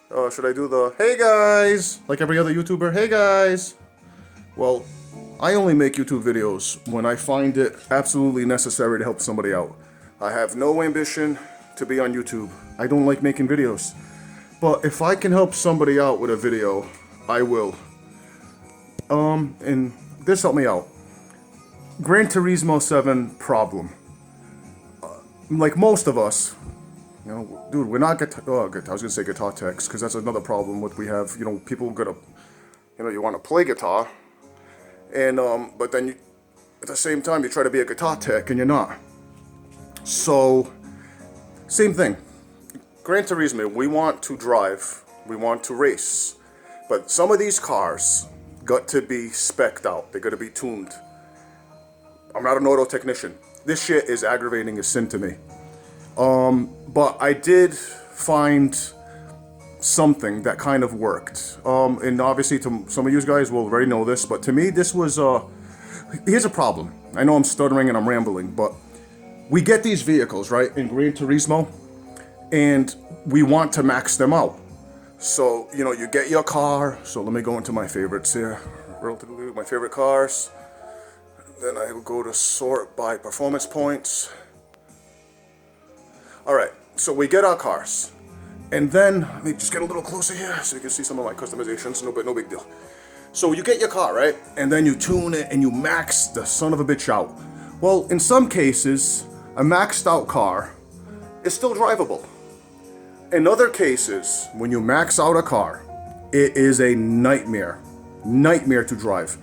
Should I do the hey guys like every other YouTuber? Hey guys. Well, I only make YouTube videos when I find it absolutely necessary to help somebody out. I have no ambition to be on YouTube. I don't like making videos. But if I can help somebody out with a video, I will. And this helped me out. Gran Turismo 7 problem. Like most of us, dude, we're not I was gonna say guitar techs, because that's another problem what we have. People gonna, you want to play guitar, and but then at the same time you try to be a guitar tech and you're not. So, same thing. Gran Turismo, we want to drive, we want to race, but some of these cars got to be specced out. They got to be tuned. I'm not an auto technician. This shit is aggravating as sin to me. But I did find something that kind of worked. And obviously to some of you guys will already know this, but to me this was, here's a problem. I know I'm stuttering and I'm rambling, but we get these vehicles, right, in Gran Turismo, and we want to max them out. So, you get your car. So let me go into my favorites here. Relatively, my favorite cars. Then I will go to sort by performance points. Alright, so we get our cars. And then, let me just get a little closer here so you can see some of my customizations. No big deal. So you get your car, right? And then you tune it and you max the son of a bitch out. Well, in some cases, a maxed out car is still drivable. In other cases, when you max out a car, it is a nightmare. Nightmare to drive.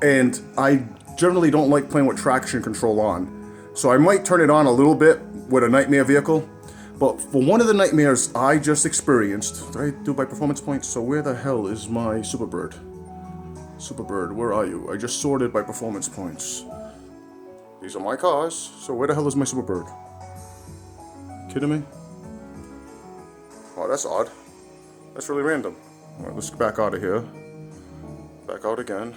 And I generally don't like playing with traction control on. So I might turn it on a little bit with a nightmare vehicle. But for one of the nightmares I just experienced, did I do by performance points? So where the hell is my Superbird? Superbird, where are you? I just sorted by performance points. These are my cars. So where the hell is my Superbird? Kidding me? Oh, that's odd. That's really random. Alright, let's get back out of here. Back out again.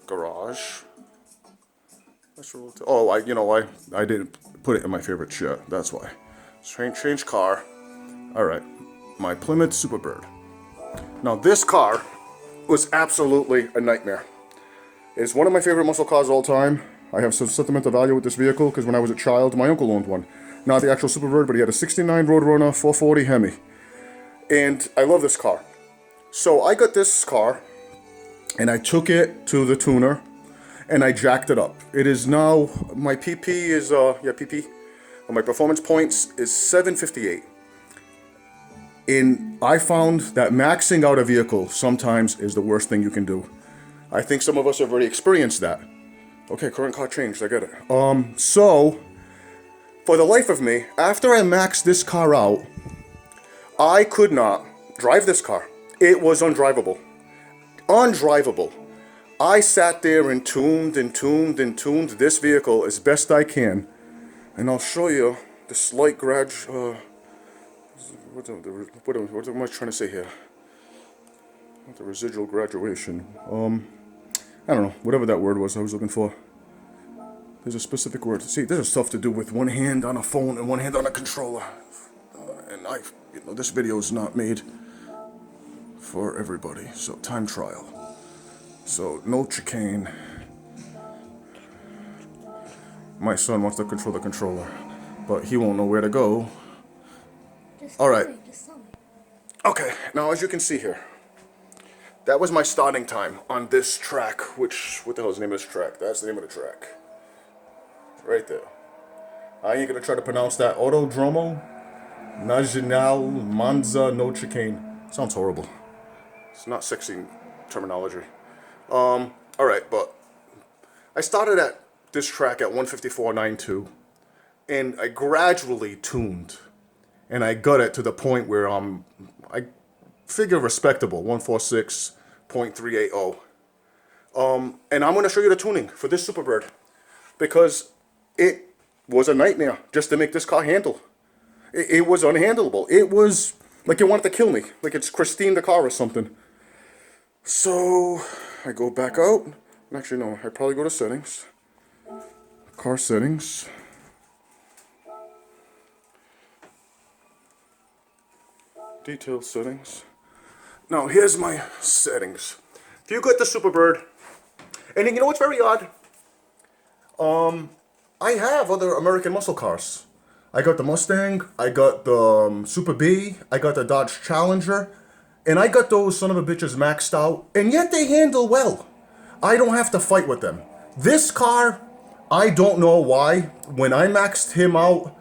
Garage. That's really oh, I didn't put it in my favorite shit. That's why. Change car. Alright. My Plymouth Superbird. Now this car was absolutely a nightmare. It's one of my favorite muscle cars of all time. I have some sentimental value with this vehicle because when I was a child, my uncle owned one. Not the actual Superbird, but he had a 69 Roadrunner 440 Hemi. And I love this car. So I got this car, and I took it to the tuner, and I jacked it up. It is now, my PP is, PP. My performance points is 758. And I found that maxing out a vehicle sometimes is the worst thing you can do. I think some of us have already experienced that. Okay, current car changed, I get it. So, for the life of me, after I maxed this car out, I could not drive this car. It was undrivable. Undrivable. I sat there and tuned this vehicle as best I can. And I'll show you the slight what am I trying to say here? The residual graduation. I don't know, whatever that word was I was looking for. There's a specific word. See, this is stuff to do with one hand on a phone and one hand on a controller. And this video is not made for everybody. So, time trial. So, no chicane. My son wants to control the controller, but he won't know where to go. Alright. Okay, now as you can see here, that was my starting time on this track, what the hell is the name of this track? That's the name of the track. Right there. I ain't gonna try to pronounce that. Autodromo Nacional Monza No Chicane. Sounds horrible. It's not sexy terminology. Alright, but I started at this track at 154.92, and I gradually tuned, and I got it to the point where I figure respectable, 146.380. And I'm gonna show you the tuning for this Superbird, because it was a nightmare just to make this car handle. It was unhandleable. It was like it wanted to kill me, like it's Christine the car or something. So I go back out. Actually, no, I'd probably go to settings. Car settings. Detail settings. Now here's my settings. If you got the Superbird, and you know what's very odd? I have other American muscle cars. I got the Mustang, I got the Super B, I got the Dodge Challenger, and I got those son of a bitches maxed out, and yet they handle well. I don't have to fight with them. This car, I don't know why, when I maxed him out,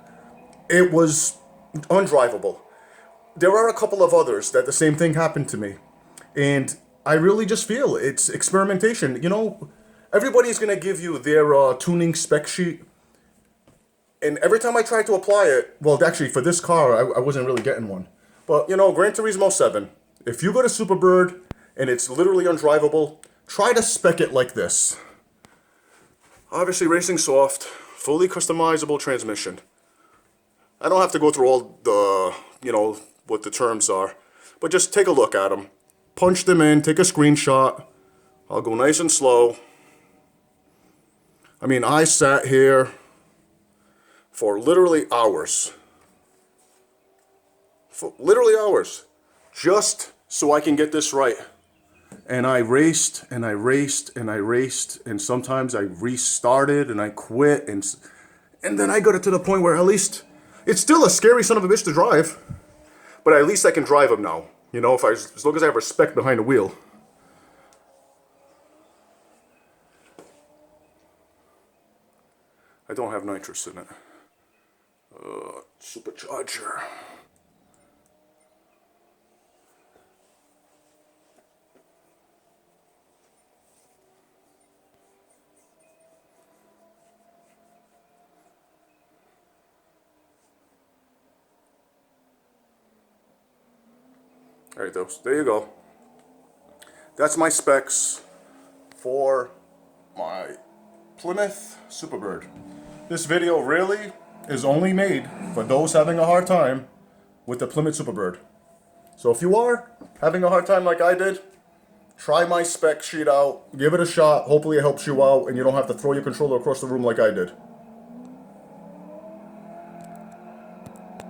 it was undrivable. There are a couple of others that the same thing happened to me. And I really just feel it's experimentation. You know, everybody's going to give you their tuning spec sheet. And every time I try to apply it, well, actually, for this car, I wasn't really getting one. But, you know, Gran Turismo 7, if you go to Superbird and it's literally undrivable, try to spec it like this. Obviously, racing soft, fully customizable transmission. I don't have to go through all the, you know, what the terms are, but just take a look at them. Punch them in, take a screenshot. I'll go nice and slow. I mean, I sat here for literally hours. For literally hours. Just so I can get this right. And I raced, and I raced, and I raced, and sometimes I restarted, and I quit, and then I got it to the point where at least, it's still a scary son of a bitch to drive, but at least I can drive him now. You know, as long as I have respect behind the wheel. I don't have nitrous in it. Supercharger. Alright, there you go. That's my specs for my Plymouth Superbird. This video really is only made for those having a hard time with the Plymouth Superbird. So if you are having a hard time like I did, try my spec sheet out, give it a shot, hopefully it helps you out and you don't have to throw your controller across the room like I did.